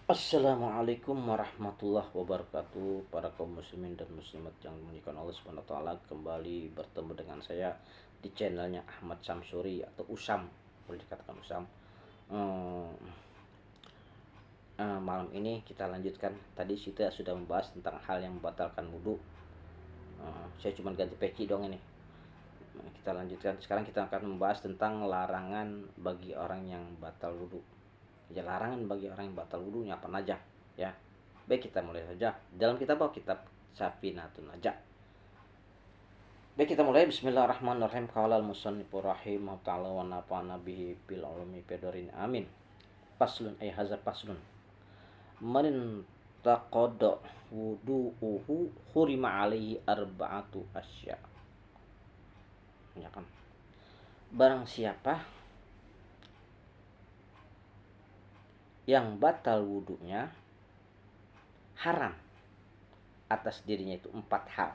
Assalamualaikum warahmatullahi wabarakatuh. Para kaum muslimin dan muslimat yang dimuliakan Allah Subhanahu wa taala, kembali bertemu dengan saya di channelnya Ahmad Samsuri atau Usam, boleh dikatakan Usam. Hmm, Malam ini kita lanjutkan. Tadi kita sudah membahas tentang hal yang membatalkan wudhu. Saya cuma ganti peci dong ini. Kita lanjutkan. Sekarang kita akan membahas tentang larangan bagi orang yang batal wudhu. Ya, larangan bagi orang yang batal wudhunya apa aja, ya. Baik, kita mulai saja. Dalam kitab Safinatun Najah. Baik, kita mulai. Bismillahirrahmanirrahim. Qala al-musannifu rahimahu ta'ala wa nafa'ana bihi bil ulumi bidarin amin. Faslun ay hadza faslun. Man taqada wudu'uhu hurima alaihi arba'atu asya. Ya kan? Barang siapa yang batal wudhunya, haram atas dirinya itu 4 hal.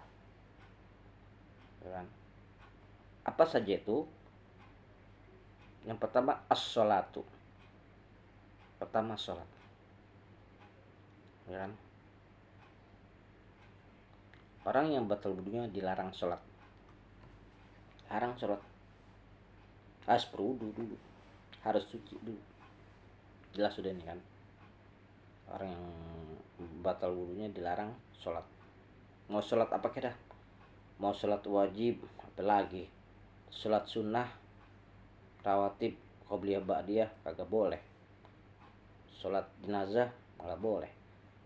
Apa saja itu? Yang pertama as-sholatu. Pertama sholat. Ya kan? Orang yang batal wudhunya dilarang sholat. Larang sholat. Harus berwudhu dulu. Harus suci dulu. Jelas sudah ini kan. Orang yang batal wudhunya dilarang sholat. Mau sholat apa kira? Mau sholat wajib, apalagi sholat sunnah, rawatib, qobliyah, ba'diyah kagak boleh. Sholat jenazah malah boleh.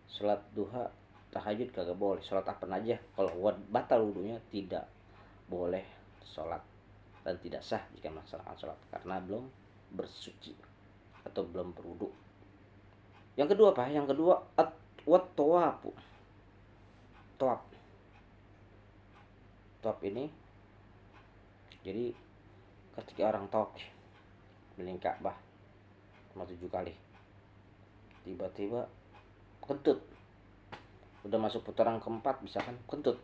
Sholat duha, tahajud kagak boleh. Sholat apa aja kalau batal wudhunya tidak boleh sholat, dan tidak sah jika melaksanakan sholat karena belum bersuci atau belum berwudhu. Yang kedua apa? Yang kedua at-tawafu. Tawaf. Tawaf ini jadi ketika orang tawaf keliling Ka'bah 7 kali, tiba-tiba kentut, udah masuk putaran keempat, misalkan kentut,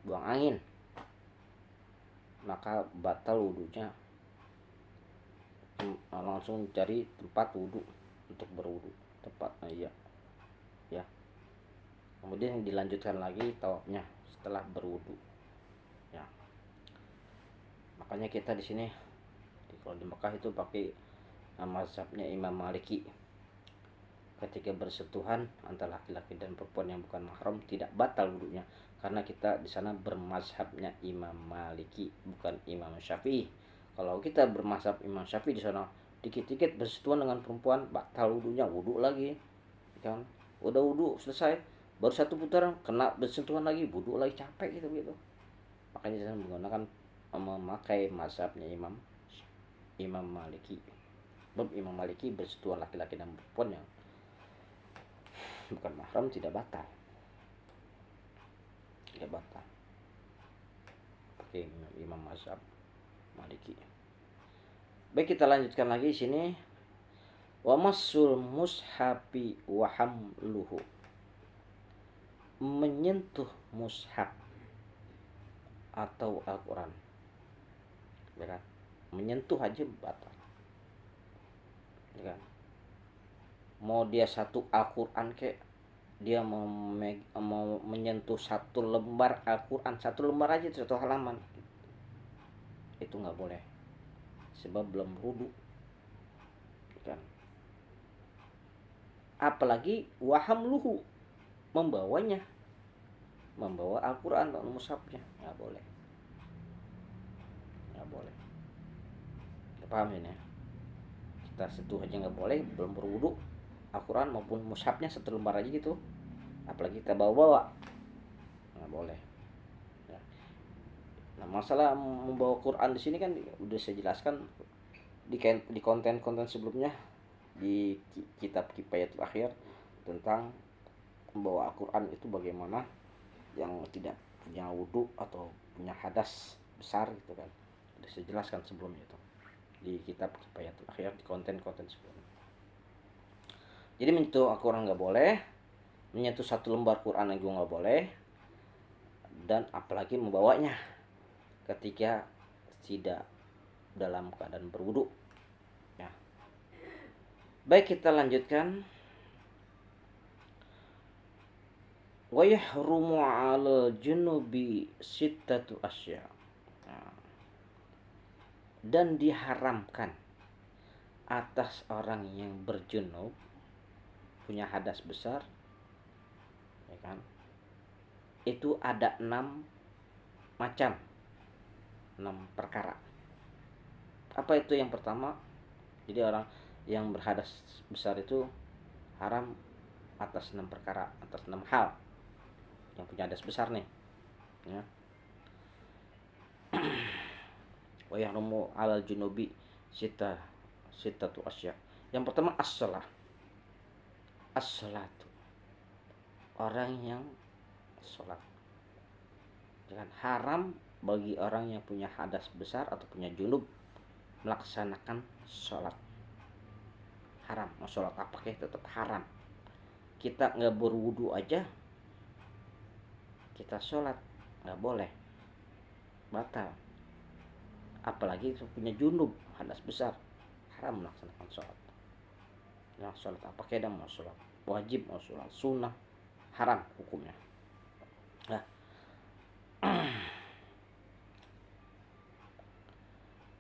buang angin, maka batal wudhunya. Langsung cari tempat wudhu untuk berwudhu, tempat ya. Kemudian dilanjutkan lagi tawafnya setelah berwudhu, ya. Makanya kita di sini kalau di Mekah itu pakai mazhabnya Imam Maliki. Ketika bersentuhan antara laki-laki dan perempuan yang bukan mahram tidak batal wudhunya, karena kita di sana bermazhabnya Imam Maliki, bukan Imam Syafi'i. Kalau kita bermazhab Imam Syafi'i di sana, dikit-dikit bersentuhan dengan perempuan batal wudhunya, wudhu lagi, kan? Udah wudhu selesai, baru satu putaran kena bersentuhan lagi, wudhu lagi, capek gitu. Makanya saya menggunakan memakai mazhabnya Imam Maliki. Imam Maliki bersentuhan laki-laki dan perempuan yang bukan mahram tidak batal. Oke, Imam mazhab Maliki. Baik, kita lanjutkan lagi di sini. Wa masul mushafi wa hamluhu. Menyentuh mushaf atau Al-Quran, ya kan? Menyentuh aja batal, ya kan? Mau dia satu Al-Quran kek, dia mau menyentuh satu lembar Al-Quran, satu lembar aja, satu halaman, itu nggak boleh, sebab belum wudu, kan? Apalagi wahamluhu, membawa Al-Quran atau mushafnya, nggak boleh. Paham ini ya? Kita sentuh aja nggak boleh, belum berwudu, Al-Quran maupun mushafnya satu lembar aja gitu, apalagi kita bawa nggak boleh, ya. Nah, masalah membawa Quran di sini kan udah saya jelaskan di konten-konten sebelumnya, di kitab Kifayatul Akhir, tentang membawa Al-Quran itu bagaimana yang tidak punya wudu atau punya hadas besar gitu kan, udah saya jelaskan sebelumnya itu di kitab Kifayatul Akhir, di konten-konten sebelumnya. Jadi menyentuh Al-Quran nggak boleh, menyentuh satu lembar Quran juga nggak boleh, dan apalagi membawanya ketika tidak dalam keadaan berwudu, ya. Baik, kita lanjutkan. wa yahrumu 'alal junubi sittatu asya. Nah, dan diharamkan atas orang yang berjunub, punya hadas besar, ya kan, itu ada 6 macam, 6 perkara. Apa itu yang pertama? Jadi orang yang berhadas besar itu haram atas 6 perkara, atas 6 hal. Yang punya hadas besar nih, ya. Wa yahrumu 'alal junubi sittatu asya. Yang pertama as-shalah. As-salatu. Orang yang sholat. Jangan haram bagi orang yang punya hadas besar atau punya junub melaksanakan sholat. Haram, mau sholat apa kek tetap haram. Kita nggak berwudu aja, kita sholat nggak boleh, batal. Apalagi itu punya junub, hadas besar, haram melaksanakan sholat. Nah, sholat apa kek, mau sholat wajib, mau sholat sunnah, haram hukumnya. Nah,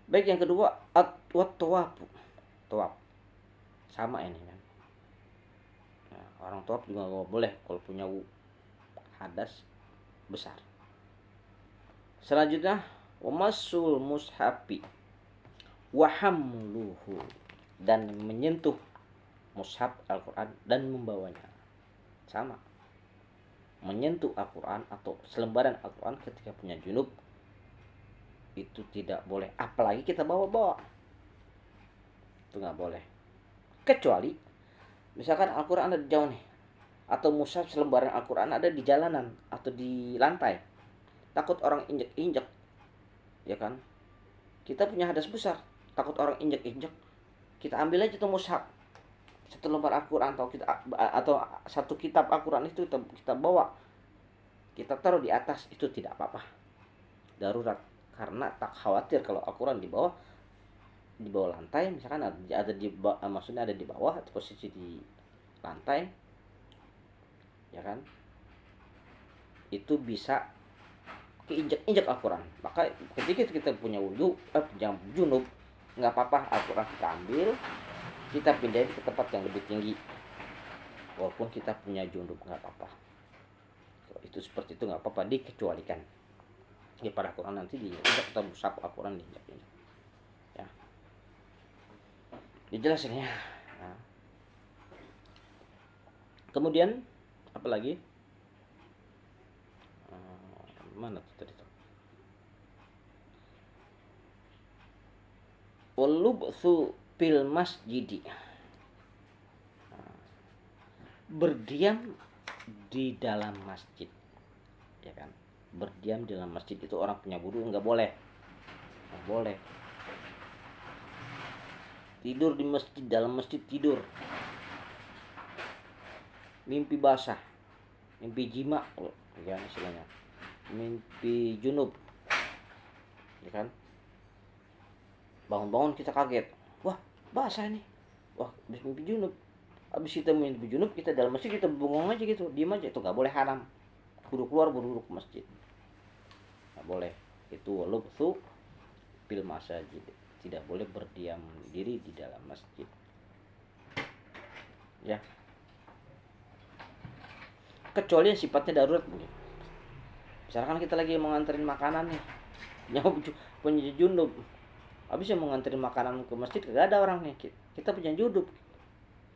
baik, yang kedua at-tawaf. Tawaf sama ini kan. Nah, orang tawaf juga nggak boleh kalau punya hadas besar. Selanjutnya wamasul mushafi wahamluhu, dan menyentuh mushaf Al-Quran dan membawanya. Sama, menyentuh Al-Quran atau selembaran Al-Quran ketika punya junub itu tidak boleh, apalagi kita bawa-bawa, itu nggak boleh. Kecuali misalkan Al-Quran ada di jauh nih, atau mushaf selembaran Al-Quran ada di jalanan atau di lantai, takut orang injek-injek, ya kan, kita punya hadas besar, takut orang injek-injek, kita ambil aja tuh mushaf, satu lembar Al-Quran atau satu kitab Al-Quran itu kita bawa, kita taruh di atas, itu tidak apa-apa, darurat. Karena tak khawatir kalau Al-Quran di bawah lantai, misalkan maksudnya ada di bawah atau posisi di lantai, ya kan, itu bisa keinjak-injak Al-Quran. Maka ketika kita punya wudu, yang junub, nggak apa-apa, Al-Quran kita ambil, kita pindahin ke tempat yang lebih tinggi, walaupun kita punya junub, nggak apa-apa. Itu seperti itu nggak apa-apa, dikecualikan. Ya, pada Al-Quran nanti diinjak atau mushaf Al-Quran diinjak-injak, ya, dijelasin ya. Nah, kemudian apa lagi? Mana tuh tadi tuh? Walubthu fil masjidi, berdiam di dalam masjid, ya kan, berdiam di dalam masjid itu orang punya wudu nggak boleh, nggak boleh. Tidur di masjid, dalam masjid tidur, mimpi basah, mimpi jima, ya istilahnya, mimpi junub, ya kan, bangun-bangun kita kaget, wah basah nih, wah habis mimpi junub. Habis kita mimpi junub, kita dalam masjid kita bengong aja gitu, diem aja, itu nggak boleh, haram. Kudu keluar buru-buru ke masjid, nggak boleh. Itu walubthu fil masjid, tidak boleh berdiam diri di dalam masjid, ya, kecuali yang sifatnya darurat. Misalkan kita lagi mau nganterin makanan nih, punya junub, habis mau nganterin makanan ke masjid, gak ada orang nih, kita punya junub,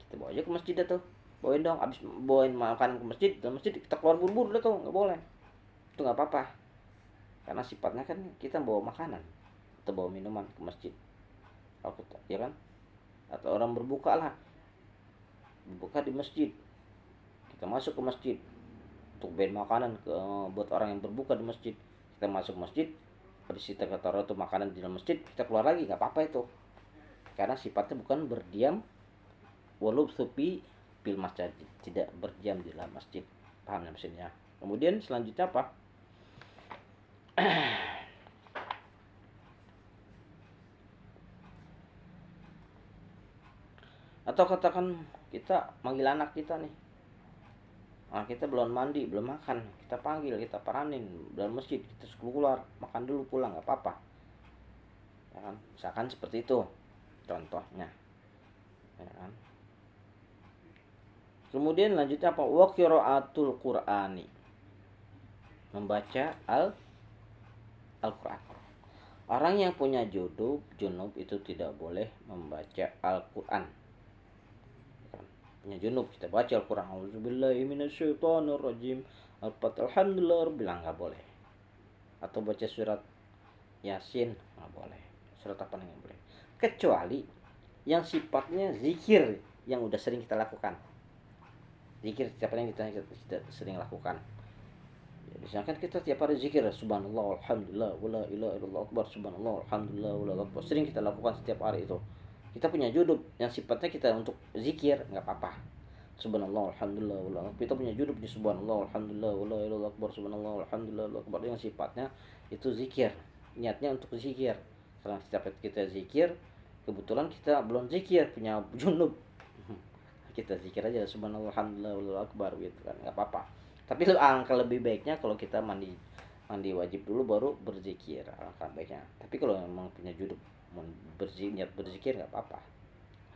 kita bawa aja ke masjid tuh, bawain dong, habis bawain makanan ke masjid, dalam masjid kita keluar buru-buru tuh, nggak boleh, itu nggak apa-apa, karena sifatnya kan kita bawa makanan atau bawa minuman ke masjid, ya kan, atau orang berbuka di masjid, kita masuk ke masjid untuk bawain makanan buat orang yang berbuka di masjid, kita masuk masjid, habis kita taruh tuh makanan di dalam masjid, kita keluar lagi, nggak apa-apa itu, karena sifatnya bukan berdiam, walubthu fil masjid, tidak berdiam di dalam masjid, paham ya maksudnya. Kemudian selanjutnya apa? Atau katakan kita manggil anak kita nih, Kita belum mandi, belum makan, kita panggil, kita paranin dalam masjid, kita keluar makan dulu pulang nggak apa-apa, ya kan? Misalkan seperti itu contohnya, ya kan? Kemudian lanjutnya apa? Wa qiraatul Qur'ani, membaca Al-Qur'an. Orang yang punya junub itu tidak boleh membaca Al-Qur'an. Punya junub kita baca Al-Qur'an, auzubillahi minasyaitonirrajim, alhamdulillah bilang nggak boleh. Atau baca surat Yasin nggak boleh. Surat apa nggak boleh. Kecuali yang sifatnya zikir yang udah sering kita lakukan. Zikir setiap hari kita sering lakukan. Ya, misalkan kita tiap hari zikir subhanallah alhamdulillah wala ilaha illallah akbar subhanallah alhamdulillah wala akbar, sering kita lakukan setiap hari itu. Kita punya judul yang sifatnya kita untuk zikir nggak apa-apa. Subhanallah alhamdulillah wala akbar. Kita punya judul di subhanallah alhamdulillah wala ilaha akbar subhanallah alhamdulillah wala akbar yang sifatnya itu zikir. Niatnya untuk zikir. Karena setiap kita zikir, kebetulan kita belum zikir punya junub, kita zikir aja subhanallah alhamdulillah wallahu akbar gitu kan, nggak apa-apa. Tapi angka lebih baiknya kalau kita mandi wajib dulu baru berzikir, angka baiknya. Tapi kalau memang punya judul niat berzikir nggak apa-apa.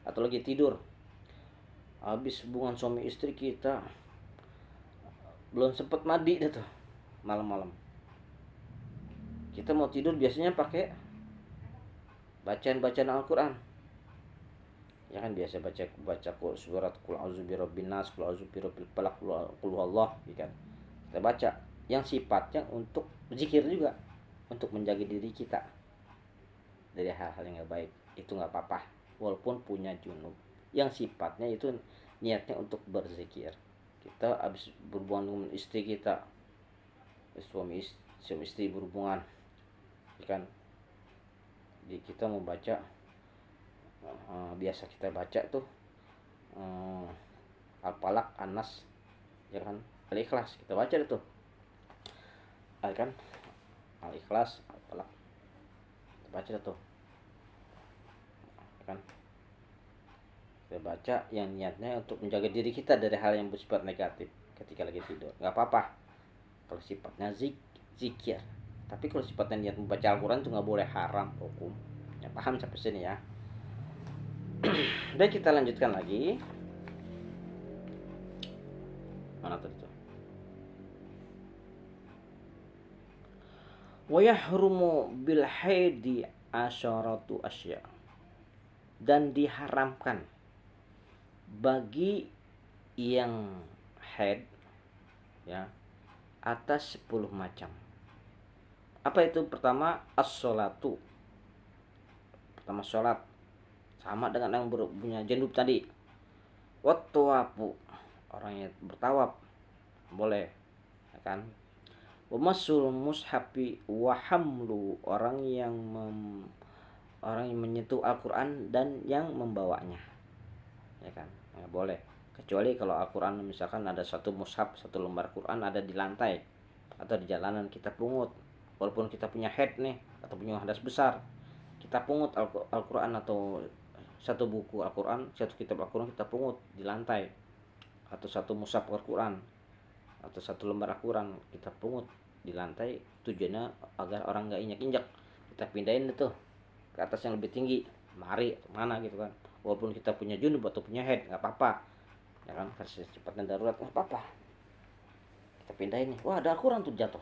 Atau lagi tidur, habis hubungan suami istri kita belum sempet mandi dah tuh, malam-malam kita mau tidur biasanya pakai bacaan Al-Quran, ya kan, biasa baca surat qul a'udzu birabbin nas, qul a'udzu birabbil falaq, qul huwallah, ya kan. Kita baca yang sifatnya untuk zikir juga, untuk menjaga diri kita dari hal-hal yang enggak baik, itu enggak apa-apa walaupun punya junub. Yang sifatnya itu niatnya untuk berzikir. Kita habis berhubungan dengan istri kita, suami istri berhubungan, ya kan. Jadi kita mau baca, biasa kita baca tuh Al-Falaq, An-Nas, ya kan, Al-Ikhlas kita baca itu, kan, Al-Ikhlas, Al-Falaq kita baca itu, ya kan. Kita baca yang niatnya untuk menjaga diri kita dari hal yang bersifat negatif ketika lagi tidur, nggak apa-apa kalau sifatnya zikir. Tapi kalau sifatnya niat membaca Al-Quran itu nggak boleh, haram hukum. Ya, paham sampai sini ya. Baik, kita lanjutkan lagi. Mana tadi tuh? Wa yahrumu bil haidi asyaratu asya. Dan diharamkan bagi yang haid, ya, atas 10 macam. Apa itu? Pertama, as-sholatu. Pertama sholat, sama dengan yang punya junub tadi. Wat-tawafu, orang yang bertawaf boleh, ya kan. Wamasul mushafi wa hamlu, orang yang menyentuh Al-Quran dan yang membawanya, ya kan, nggak boleh. Kecuali kalau Al-Quran misalkan ada satu mushaf, satu lembar Quran ada di lantai atau di jalanan, kita pungut. Walaupun kita punya head nih atau punya hadas besar, kita pungut Al-Quran atau satu buku Al-Quran, satu kitab Al-Quran kita pungut di lantai, atau satu mushaf Al-Quran atau satu lembar Al-Quran kita pungut di lantai, tujuannya agar orang nggak injak-injak. Kita pindahin itu ke atas yang lebih tinggi, mari mana gitu kan. Walaupun kita punya junub atau punya head nggak apa-apa, ya kan, kasih cepatnya darurat nggak apa-apa, kita pindahin nih. Wah, ada Al-Quran tuh jatuh,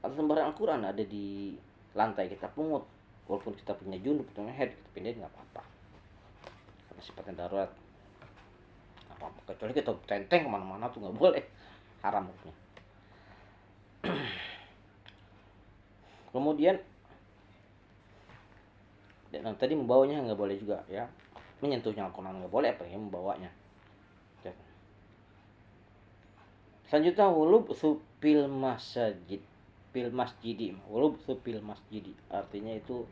atau lembaran Al-Quran ada di lantai, kita pungut. Walaupun kita punya junub atau punya head, kita pindahin nggak apa-apa, karena sifatnya darurat. Apa-apa, kecuali kita tenteng kemana-mana tuh nggak boleh, haram hukumnya. Kemudian dan tadi membawanya nggak boleh juga, ya, menyentuhnya Al-Quran nggak boleh, apalagi membawanya. Selanjutnya wulub supil masjidi, wulub supil masjidi artinya itu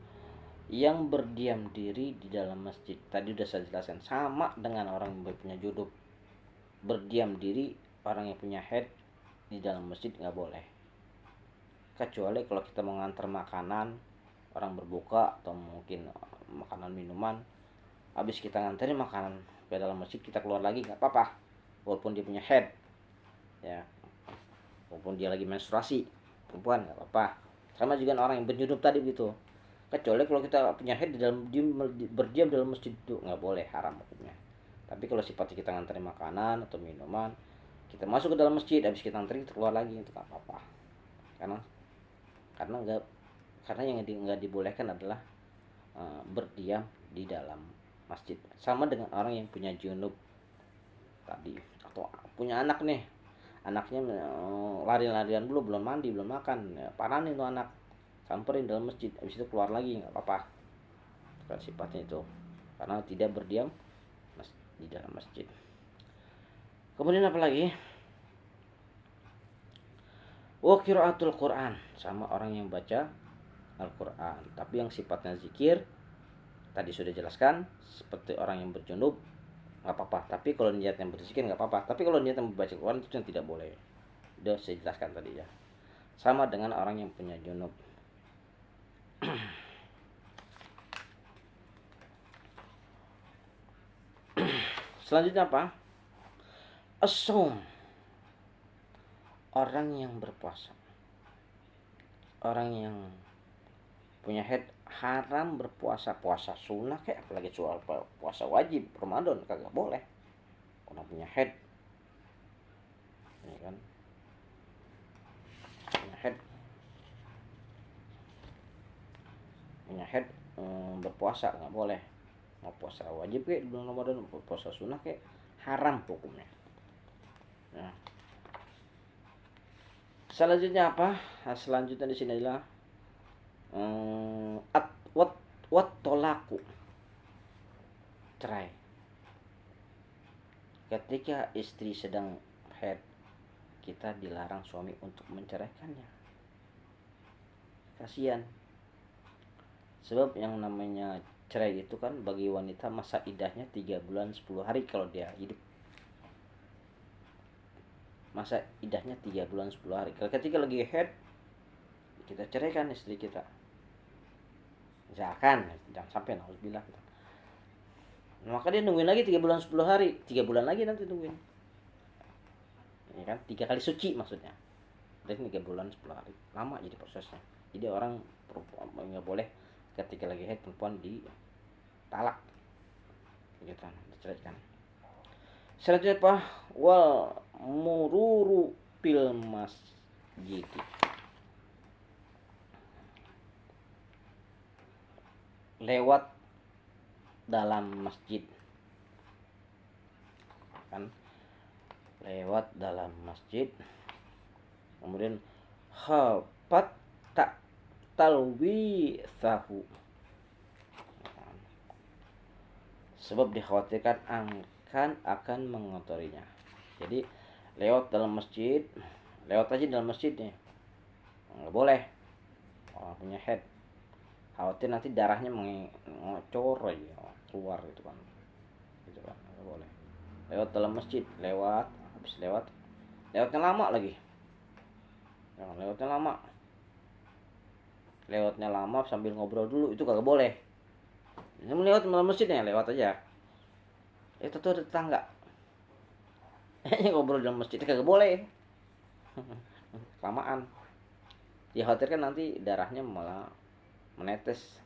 yang berdiam diri di dalam masjid. Tadi udah saya jelaskan, sama dengan orang yang punya junub, berdiam diri orang yang punya head di dalam masjid nggak boleh. Kecuali kalau kita mau ngantar makanan, orang berbuka atau mungkin makanan minuman, habis kita nganterin makanan ke dalam masjid, kita keluar lagi nggak apa-apa walaupun dia punya head, ya, maupun dia lagi menstruasi, perempuan nggak apa-apa. Sama juga orang yang berjunub tadi gitu, kecuali kalau kita punya haid di dalam berdiam dalam masjid itu nggak boleh, haram hukumnya. Tapi kalau sifatnya kita nganterin makanan atau minuman, kita masuk ke dalam masjid, habis kita nganterin kita keluar lagi, itu nggak apa-apa. karena karena nggak karena yang nggak dibolehkan adalah berdiam di dalam masjid. Sama dengan orang yang punya junub tadi, atau punya anak nih, anaknya lari-larian dulu, belum mandi belum makan, ya, paranin tuh anak, samperin dalam masjid, habis itu keluar lagi, nggak apa-apa. Bukan sifatnya itu, karena tidak berdiam di dalam masjid. Kemudian apa lagi? Wa qiraatul Quran, sama orang yang baca Al-Quran, tapi yang sifatnya zikir tadi sudah jelaskan, seperti orang yang berjunub nggak apa-apa. Tapi kalau niatnya berzikir nggak apa-apa, tapi kalau niatnya membaca Quran itu yang tidak boleh. Udah saya jelaskan tadi ya. Sama dengan orang yang punya junub. Selanjutnya apa? As-shaum, orang yang berpuasa. Orang yang punya haid haram berpuasa. Puasa sunnah kayak, apalagi soal puasa wajib Ramadan kagak boleh orang punya haid, ya kan? Punya haid berpuasa nggak boleh. Mau puasa wajib kayak di bulan Ramadan, puasa sunnah kayak, haram hukumnya. Nah, selanjutnya apa? Selanjutnya di sini adalah wat tolaku, cerai. Ketika istri sedang haid, kita dilarang suami untuk menceraikannya. Kasihan. Sebab yang namanya cerai itu kan bagi wanita masa idahnya 3 bulan 10 hari kalau dia hidup. Masa idahnya 3 bulan 10 hari. Kalau ketika lagi haid, kita ceraikan istri kita. Misalkan, jangan sampai nauzubillah. Maka dia nungguin lagi 3 bulan 10 hari. 3 bulan lagi nanti nungguin. Ya kan? 3 kali suci maksudnya. Dan 3 bulan 10 hari. Lama jadi prosesnya. Jadi orang perempuan nggak boleh ketika lagi haid perempuan ditalak. Gitu, diceraikan. Selanjutnya apa? Wal mururu fil masjid. Lewat dalam masjid. Kan? Lewat dalam masjid. Kemudian khabat tak talwi sahu. Sebab dikhawatirkan akan mengotorinya. Jadi lewat dalam masjid, lewat aja dalam masjid nih, nggak boleh. Orang punya haid khawatir nanti darahnya mengocor aja keluar gitu kan, nggak boleh. Lewat dalam masjid, habis lewatnya lama lagi, lewatnya lama sambil ngobrol dulu, itu kagak boleh. Ini lewat dalam masjidnya, lewat aja. Itu tuh ada tetangga, ngobrol dalam masjid kagak boleh. Kelamaan, dikhawatirkan nanti darahnya malah menetes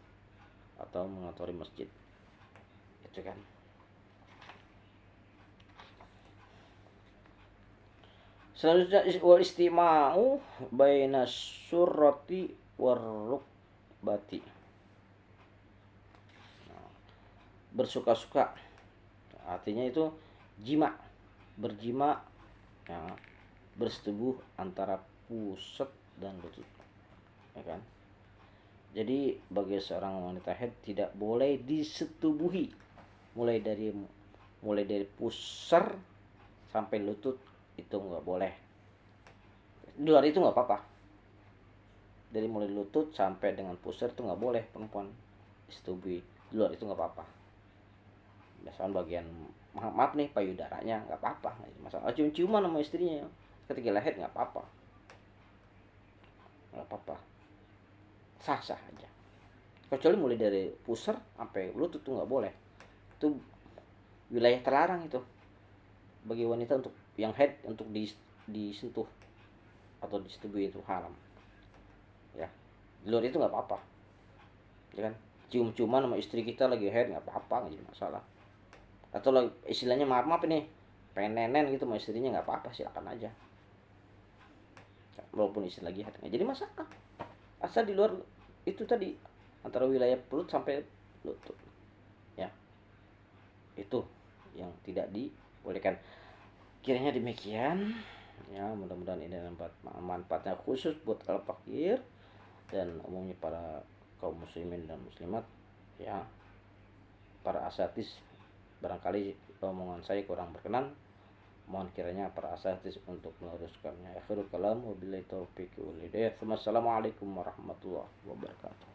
atau mengotori masjid, itu kan. Selanjutnya wal istima'u baina surrati warrukbati. Bersuka-suka artinya itu berjima, ya, bersetubuh antara pusat dan lutut, ya kan. Jadi bagi seorang wanita haid tidak boleh disetubuhi mulai dari pusar sampai lutut, itu nggak boleh. Di luar itu nggak apa-apa. Dari mulai lutut sampai dengan pusar itu nggak boleh perempuan disetubuhi. Di luar itu nggak apa-apa. Misalkan bagian maaf nih payudaranya nggak apa-apa, masalah cium-ciuman sama istrinya ketika lahir nggak apa-apa, sah-sah aja. Kecuali mulai dari pusar sampai lutut tuh nggak boleh. Itu wilayah terlarang itu bagi wanita untuk yang haid, untuk disentuh atau disetujui itu haram ya. Di luar itu nggak apa-apa ya kan, cium-ciuman sama istri kita lagi head nggak apa-apa, nggak jadi masalah. Atau lagi istilahnya maaf maaf ini pengen nenen gitu sama istrinya, nggak apa-apa, silakan aja walaupun istri lagi head nggak jadi masalah, asal di luar itu tadi antara wilayah perut sampai lutut ya, itu yang tidak dibolehkan. Kiranya demikian ya, mudah-mudahan ini manfaatnya khusus buat al fakir dan umumnya para kaum muslimin dan muslimat ya. Para asatis, barangkali omongan saya kurang berkenan, mohon kiranya para asatis untuk meluruskannya. Akhirul kalam wabillahi taufiq wal hidayah. Wassalamualaikum warahmatullahi wabarakatuh.